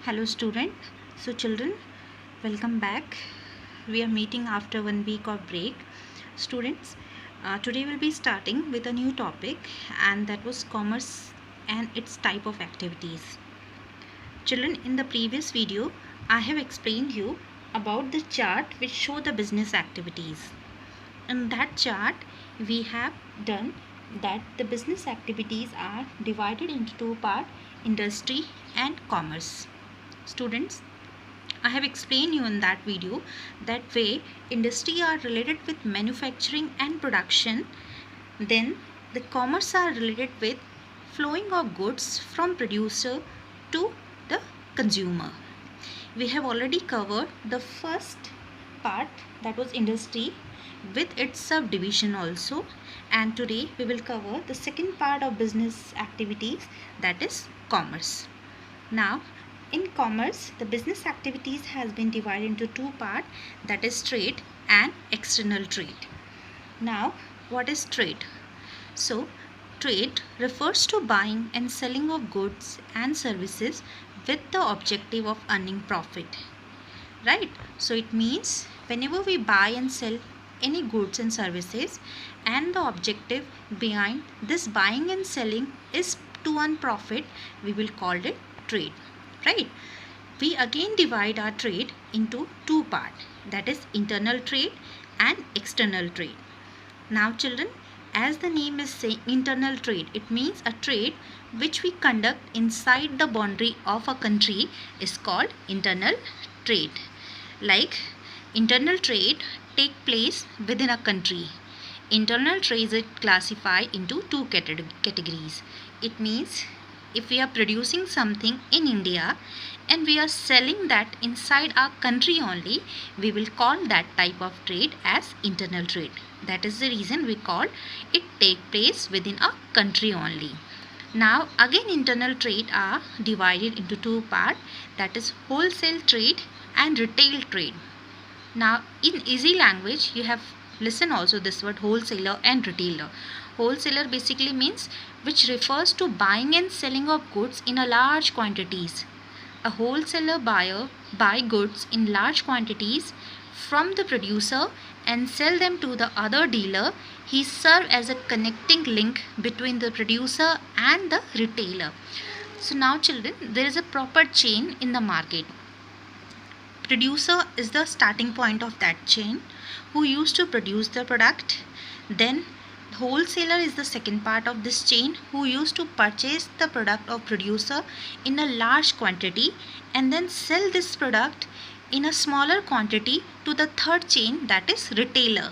Hello student. So children, welcome back. We are meeting after 1 week of break. Students, today we'll be starting with a new topic, and that was commerce and its type of activities. Children, in the previous video, I have explained you about the chart which show the business activities. In that chart, we have done that the business activities are divided into two parts, industry and commerce. Students, I have explained you in that video that way industry are related with manufacturing and production, then the commerce are related with flowing of goods from producer to the consumer. We have already covered the first part, that was industry with its subdivision also, and today we will cover the second part of business activities, that is commerce. Now in commerce, the business activities has been divided into two parts, that is trade and external trade. Now, what is trade? So, trade refers to buying and selling of goods and services with the objective of earning profit. Right? So, it means whenever we buy and sell any goods and services, and the objective behind this buying and selling is to earn profit, we will call it trade. Right? We again divide our trade into two parts, that is internal trade and external trade. Now children, as the name is saying, internal trade, it means a trade which we conduct inside the boundary of a country is called internal trade. Like internal trade take place within a country. Internal trade is classified into two categories. It means if we are producing something in India and we are selling that inside our country only, we will call that type of trade as internal trade. That is the reason we call it take place within a country only. Now again internal trade are divided into two parts, that is wholesale trade and retail trade. Now in easy language you have listened also this word wholesaler and retailer. Wholesaler basically means which refers to buying and selling of goods in a large quantities. A wholesaler buyer buy goods in large quantities from the producer and sell them to the other dealer. He serves as a connecting link between the producer and the retailer. So now children, there is a proper chain in the market. Producer is the starting point of that chain who used to produce the product. Then wholesaler is the second part of this chain who used to purchase the product of producer in a large quantity and then sell this product in a smaller quantity to the third chain, that is retailer.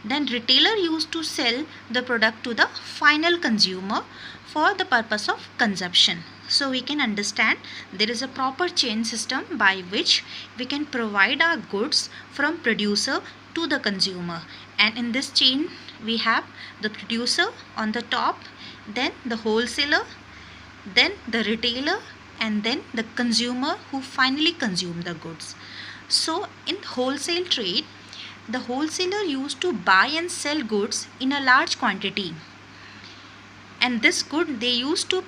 Then retailer used to sell the product to the final consumer for the purpose of consumption. So we can understand there is a proper chain system by which we can provide our goods from producer to the consumer, and in this chain we have the producer on the top, then the wholesaler, then the retailer, and then the consumer who finally consume the goods. So in wholesale trade, the wholesaler used to buy and sell goods in a large quantity, and this good they used to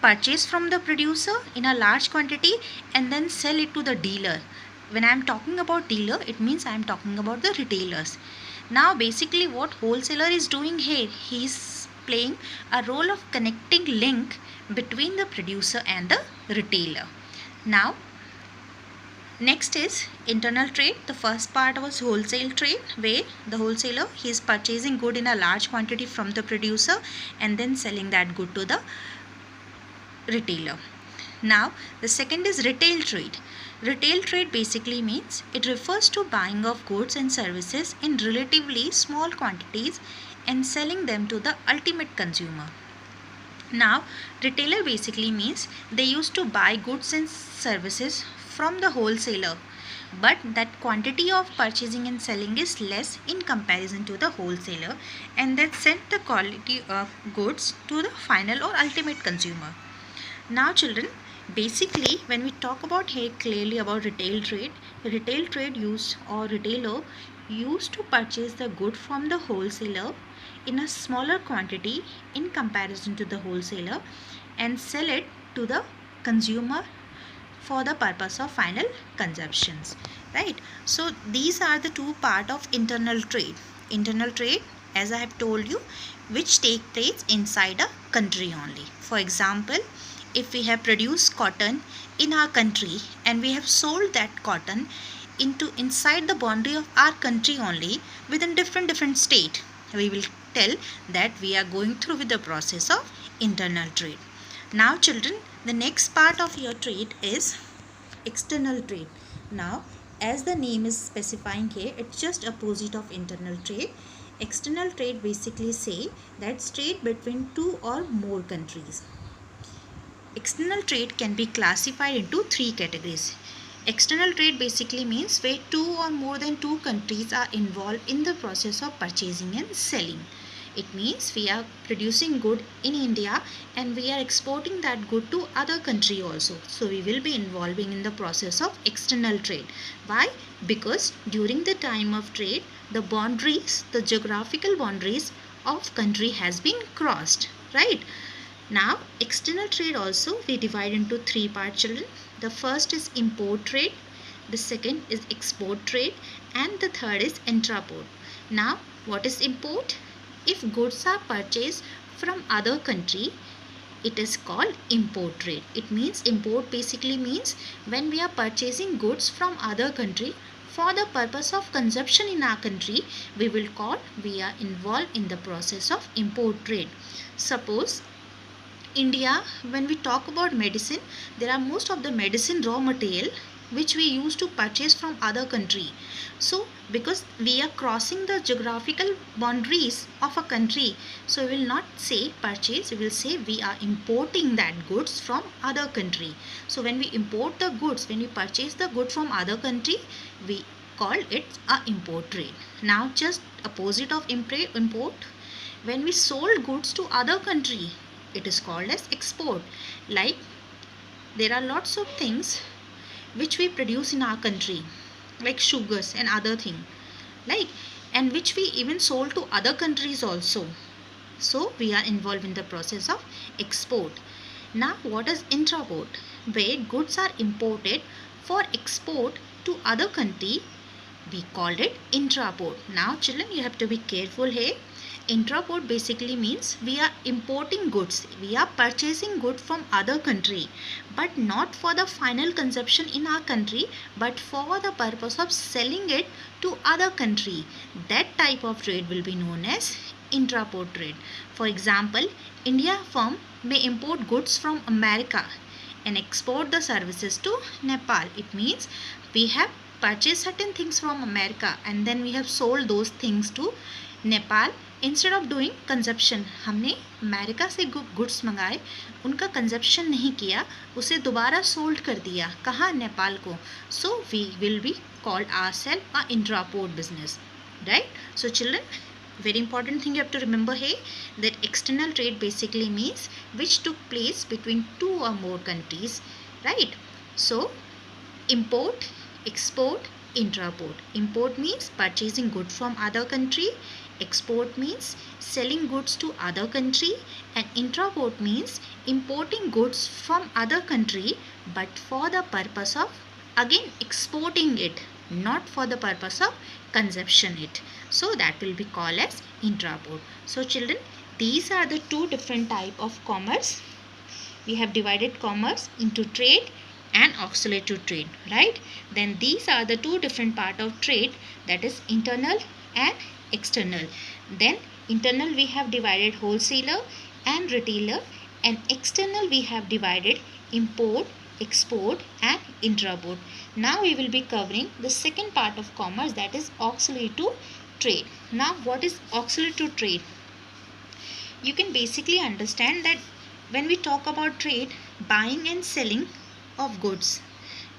purchase from the producer in a large quantity and then sell it to the dealer. When I am talking about dealer, it means I am talking about the retailers. Now basically what wholesaler is doing here, he is playing a role of connecting link between the producer and the retailer. Now next is internal trade. The first part was wholesale trade, where the wholesaler he is purchasing good in a large quantity from the producer and then selling that good to the retailer. Now the second is retail trade. Retail trade basically means it refers to buying of goods and services in relatively small quantities and selling them to the ultimate consumer. Now retailer basically means they used to buy goods and services from the wholesaler, but that quantity of purchasing and selling is less in comparison to the wholesaler, and that sent the quality of goods to the final or ultimate consumer. Now children, basically when we talk about here clearly about retail trade use or retailer used to purchase the good from the wholesaler in a smaller quantity in comparison to the wholesaler and sell it to the consumer for the purpose of final consumptions, right? So these are the two part of internal trade. Internal trade, as I have told you, which take place inside a country only. For example, if we have produced cotton in our country and we have sold that cotton into inside the boundary of our country only within different state, we will tell that we are going through with the process of internal trade. Now children, the next part of your trade is external trade. Now as the name is specifying here, it's just opposite of internal trade. External trade basically say that's trade between two or more countries. External trade can be classified into three categories. External trade basically means where two or more than two countries are involved in the process of purchasing and selling. It means we are producing good in India and we are exporting that good to other country also. So we will be involving in the process of external trade. Why? Because during the time of trade, the boundaries, the geographical boundaries of country has been crossed, right? Now external trade also we divide into three parts, children. The first is import trade, the second is export trade, and the third is intraport. Now what is import? If goods are purchased from other country, it is called import trade. It means import basically means when we are purchasing goods from other country for the purpose of consumption in our country, we are involved in the process of import trade. Suppose India, when we talk about medicine, there are most of the medicine raw material which we used to purchase from other country. So because we are crossing the geographical boundaries of a country, so we will not say purchase, we will say we are importing that goods from other country. So when we import the goods, when we purchase the good from other country, we call it a import trade. Now just opposite of import, when we sold goods to other country, it is called as export. Like there are lots of things which we produce in our country, like sugars and other thing, like, and which we even sold to other countries also. So we are involved in the process of export. Now what is intraport? Where goods are imported for export to other country, we called it intraport. Now children, you have to be careful here. Intraport basically means we are importing goods, we are purchasing goods from other country, but not for the final consumption in our country, but for the purpose of selling it to other country. That type of trade will be known as intraport trade. For example, India firm may import goods from America and export the services to Nepal. It means we have purchased certain things from America and then we have sold those things to Nepal. Instead of doing consumption, हमने America से goods मंगाए, उनका consumption नहीं किया, उसे दोबारा sold कर दिया, कहाँ? नेपाल को. So we will be called ourself a entrepot business, right? So children, very important thing you have to remember here, that external trade basically means which took place between two or more countries, right? So import, export, intraport. Import means purchasing goods from other country, export means selling goods to other country, and intraport means importing goods from other country but for the purpose of again exporting it, not for the purpose of consumption it. So that will be called as intraport. So children, these are the two different type of commerce. We have divided commerce into trade and auxiliary to trade, right? Then these are the two different part of trade, that is internal and external. Then internal we have divided wholesaler and retailer, and external we have divided import, export and intraport. Now we will be covering the second part of commerce, that is auxiliary to trade. Now what is auxiliary to trade? You can basically understand that when we talk about trade, buying and selling of goods,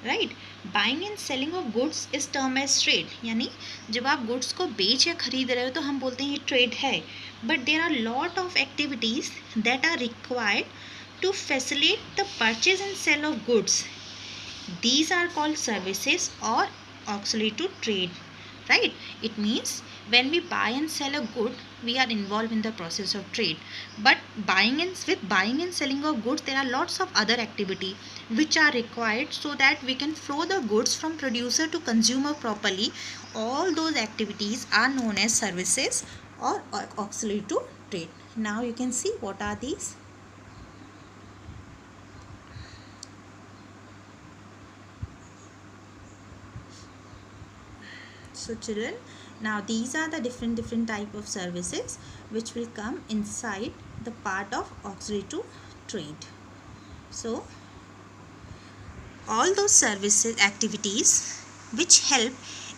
right? Buying and selling of goods is term as trade, यानी जब आप goods को बेच या खरीद रहे हो तो हम बोलते हैं ये ट्रेड है. But there are lot of activities that are required to facilitate the purchase and sale of goods. These are called services or auxiliary to trade, right? It means When we buy and sell a good, we are involved in the process of trade. But buying and selling of goods, there are lots of other activity which are required so that we can flow the goods from producer to consumer properly. All those activities are known as services or auxiliary to trade. Now you can see what are these. So children, now these are the different type of services which will come inside the part of auxiliary to trade. So all those services activities which help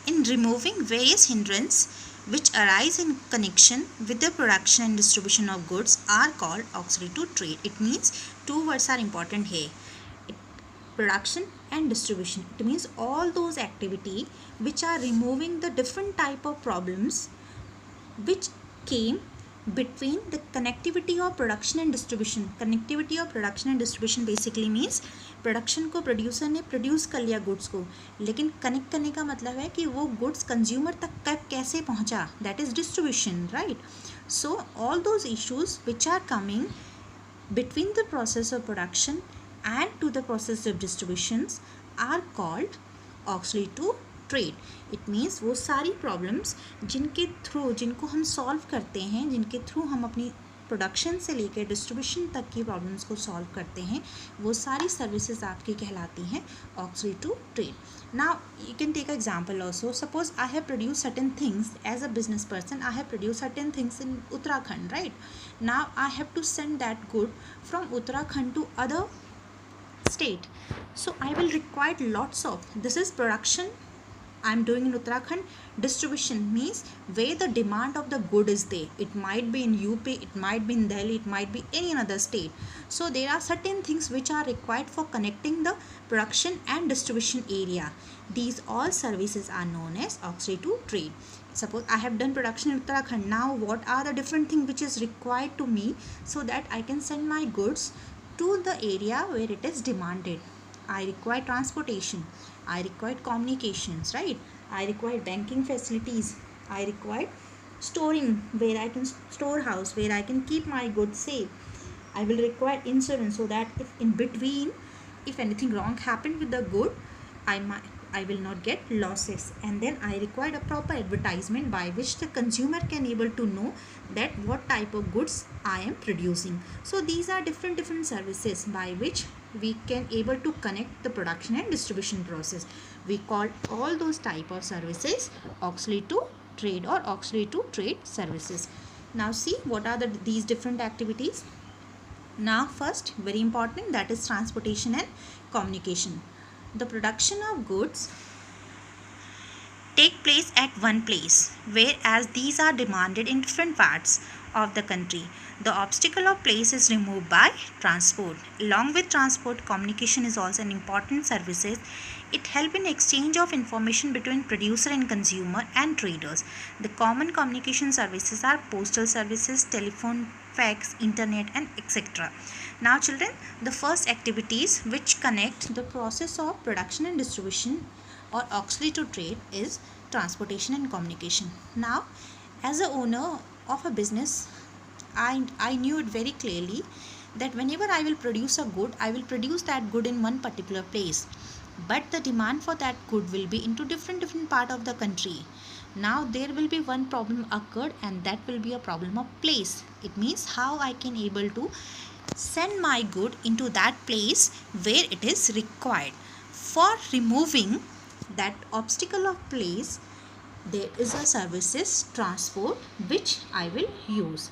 in removing various hindrances which arise in connection with the production and distribution of goods are called auxiliary to trade. It means two words are important here. Production and distribution. It means all those activity which are removing the different type of problems which came between the connectivity of production and distribution. Connectivity of production and distribution basically means production को producer ने produce कर लिया goods को, लेकिन connect करने का मतलब है कि वो गुड्स कंज्यूमर तक कब कैसे पहुंचा, that is distribution, right. So all those issues which are coming between the process of production and to the process of distributions are called auxiliary to trade. It means वो सारी problems जिनके through जिनको हम solve करते हैं, जिनके through हम अपनी प्रोडक्शन से लेकर डिस्ट्रीब्यूशन तक की प्रॉब्लम्स को सॉल्व करते हैं, वो सारी सर्विसेज आपकी कहलाती हैं auxiliary to trade. Now you can take example also. Suppose I have produce certain things as a business person. I have produce certain things in Uttarakhand, right. Now I have to send that good from Uttarakhand to other state. So I will require lots of, this is production I am doing in Uttarakhand. Distribution means where the demand of the good is there. It might be in UP, it might be in Delhi, it might be any another state. So there are certain things which are required for connecting the production and distribution area. These all services are known as auxiliary to trade. Suppose I have done production in Uttarakhand. Now what are the different things which is required to me so that I can send my goods to the area where it is demanded? I require transportation, I require communications, right? I require banking facilities, I require storing, where I can storehouse where I can keep my goods safe. I will require insurance so that if in between, if anything wrong happened with the good, I will not get losses. And then I required a proper advertisement by which the consumer can able to know that what type of goods I am producing. So these are different services by which we can able to connect the production and distribution process. We call all those type of services auxiliary to trade or auxiliary to trade services. Now see what are these different activities. Now first, very important, that is transportation and communication. The production of goods take place at one place, whereas these are demanded in different parts of the country. The obstacle of place is removed by transport. Along with transport, communication is also an important services. It helps in exchange of information between producer and consumer and traders. The common communication services are postal services, telephone, fax, internet, and etc. Now children, the first activities which connect the process of production and distribution or auxiliary to trade is transportation and communication. Now, as a owner of a business, I knew it very clearly that whenever I will produce a good, I will produce that good in one particular place. But the demand for that good will be into different part of the country. Now there will be one problem occurred, and that will be a problem of place. It means how I can able to send my good into that place where it is required. For removing that obstacle of place, there is a services transport which I will use,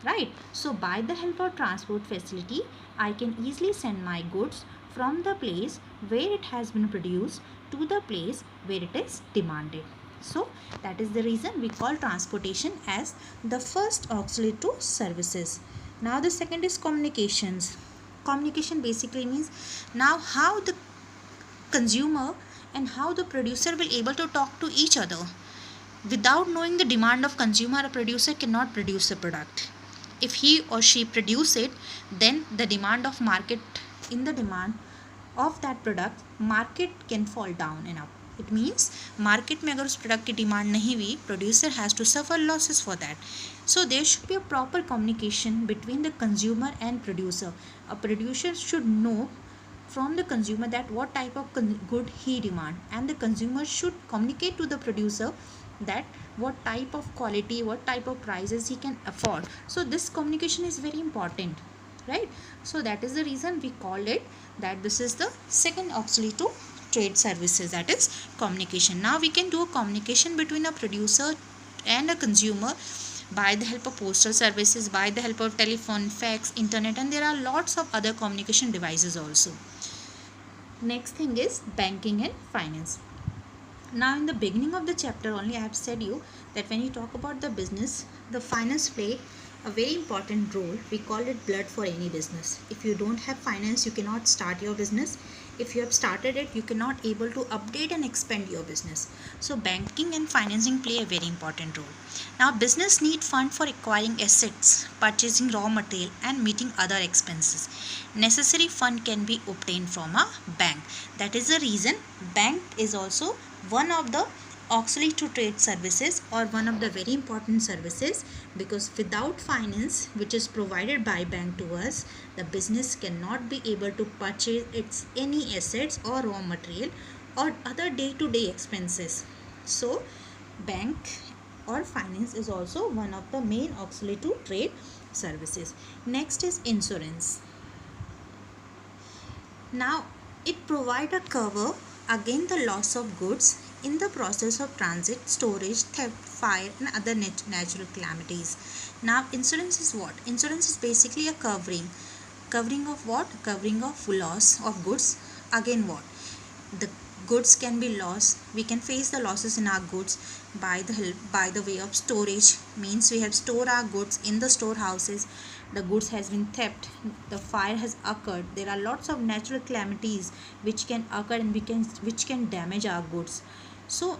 right? So by the help of transport facility, I can easily send my goods from the place where it has been produced to the place where it is demanded. So that is the reason we call transportation as the first auxiliary to services. Now the second is communications. Communication basically means now how the consumer and how the producer will able to talk to each other. Without knowing the demand of consumer, a producer cannot produce a product. If he or she produce it, then the demand of market, in the demand of that product, market can fall down and up. It means market में अगर उस product की demand नहीं हुई, producer has to suffer losses for that. So there should be a proper communication between the consumer and producer. A producer should know from the consumer that what type of good he demand, and the consumer should communicate to the producer that what type of quality, what type of prices he can afford. So this communication is very important, right? So that is the reason we call it that this is the second auxiliary to trade services, that is communication. Now we can do a communication between a producer and a consumer by the help of postal services, by the help of telephone, fax, internet, and there are lots of other communication devices also. Next thing is banking and finance. Now in the beginning of the chapter only I have said you that when you talk about the business, the finance play a very important role. We call it blood for any business. If you don't have finance, you cannot start your business. If you have started it, you cannot able to update and expand your business. So banking and financing play a very important role. Now business need fund for acquiring assets, purchasing raw material, and meeting other expenses. Necessary fund can be obtained from a bank. That is the reason bank is also one of the auxiliary to trade services, or one of the very important services, because without finance which is provided by bank to us, the business cannot be able to purchase its any assets or raw material or other day-to-day expenses. So bank or finance is also one of the main auxiliary to trade services. Next is insurance. Now it provides a cover against the loss of goods in the process of transit, storage, theft, fire, and other natural calamities. Now insurance is what? Insurance is basically a covering of what? Covering of loss of goods. Again what? The goods can be lost. We can face the losses in our goods by the way of storage. Means we have stored our goods in the storehouses. The goods has been theft, the fire has occurred, there are lots of natural calamities which can occur and which can damage our goods. So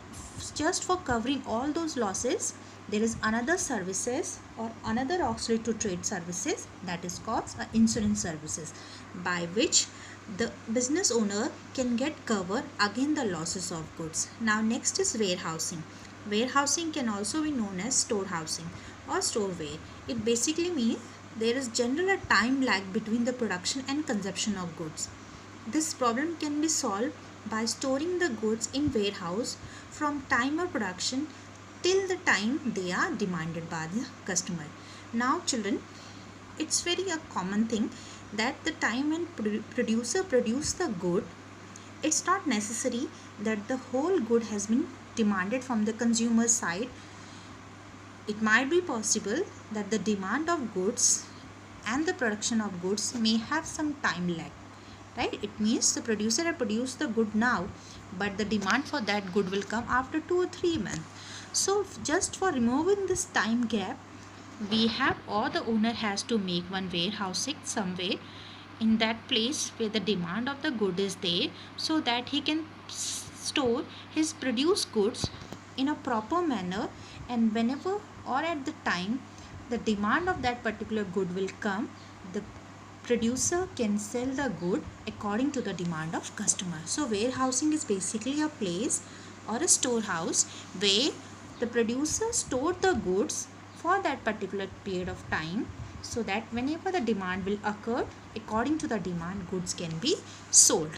just for covering all those losses, there is another services or another auxiliary to trade services, that is called insurance services, by which the business owner can get cover against the losses of goods. Now next is warehousing. Warehousing can also be known as storehousing or storeware. It basically means there is generally a time lag between the production and consumption of goods. This problem can be solved by storing the goods in warehouse from time of production till the time they are demanded by the customer. Now children, it's very a common thing that the time when producer produce the good, it's not necessary that the whole good has been demanded from the consumer side. It might be possible that the demand of goods and the production of goods may have some time lag, right? It means the producer has produced the good now, but the demand for that good will come after 2 or 3 months. So just for removing this time gap, we have, or the owner has to make one warehousing somewhere in that place where the demand of the good is there, so that he can store his produced goods in a proper manner, and whenever or at the time the demand of that particular good will come, the producer can sell the good according to the demand of customer. So warehousing is basically a place or a storehouse where the producer stored the goods for that particular period of time, so that whenever the demand will occur, according to the demand, goods can be sold.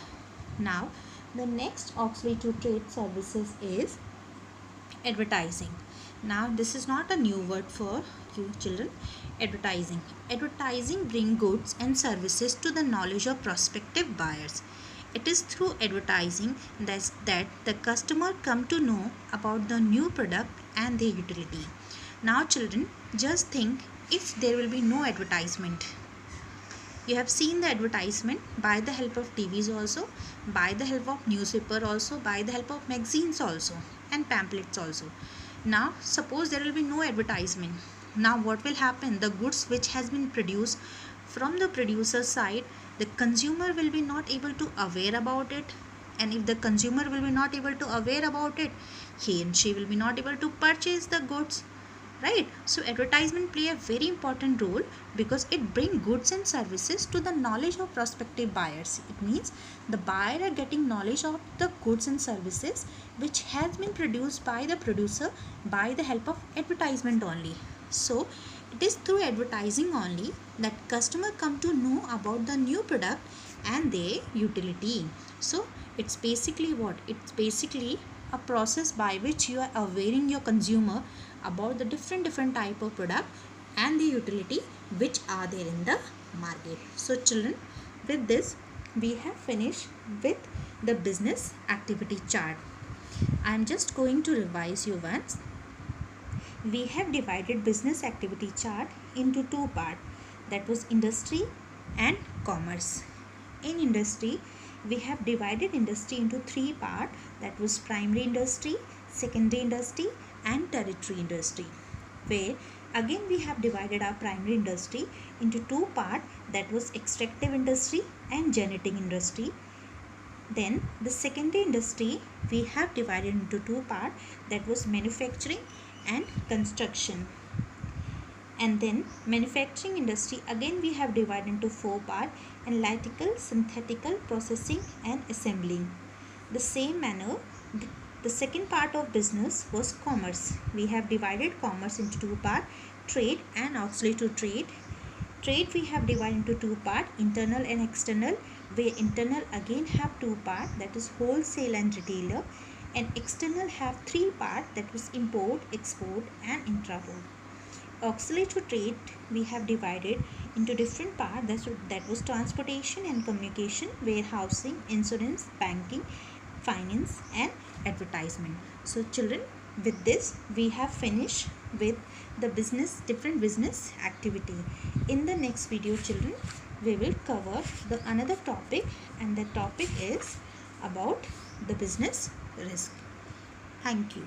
Now the next auxiliary to trade services is advertising. Now this is not a new word for you children. Advertising bring goods and services to the knowledge of prospective buyers. It is through advertising that the customer come to know about the new product and their utility. Now children, just think if there will be no advertisement. You have seen the advertisement by the help of TVs also, by the help of newspaper also, by the help of magazines also, and pamphlets also. Now suppose there will be no advertisement. Now what will happen? The goods which has been produced from the producer side, the consumer will be not able to aware about it, and if the consumer will be not able to aware about it, he and she will be not able to purchase the goods. right? So advertisement play a very important role because it bring goods and services to the knowledge of prospective buyers. It means the buyer are getting knowledge of the goods and services which has been produced by the producer by the help of advertisement only. So it is through advertising only that customer come to know about the new product and their utility. So it's basically what? It's basically a process by which you are awareing your consumer about the different type of product and the utility which are there in the market. So children, with this we have finished with the business activity chart. I am just going to revise you once. We have divided business activity chart into two parts, that was industry and commerce. In industry, we have divided industry into three parts, that was primary industry, secondary industry and tertiary industry, where again we have divided our primary industry into two parts, that was extractive industry and generating industry. Then the secondary industry we have divided into two parts, that was manufacturing and construction. And then manufacturing industry again we have divided into four parts, analytical, synthetical, processing and assembling. The same manner, the second part of business was commerce. We have divided commerce into two parts, trade and auxiliary to trade. Trade we have divided into two parts, internal and external, where internal again have two parts, that is wholesale and retailer, and external have three parts, that was import, export and intra-port. Auxiliary to trade we have divided into different parts, that was transportation and communication, warehousing, insurance, banking, finance and advertisement. So children, with this we have finished with the different business activity. In the next video children, we will cover the another topic, and the topic is about the business risk. Thank you.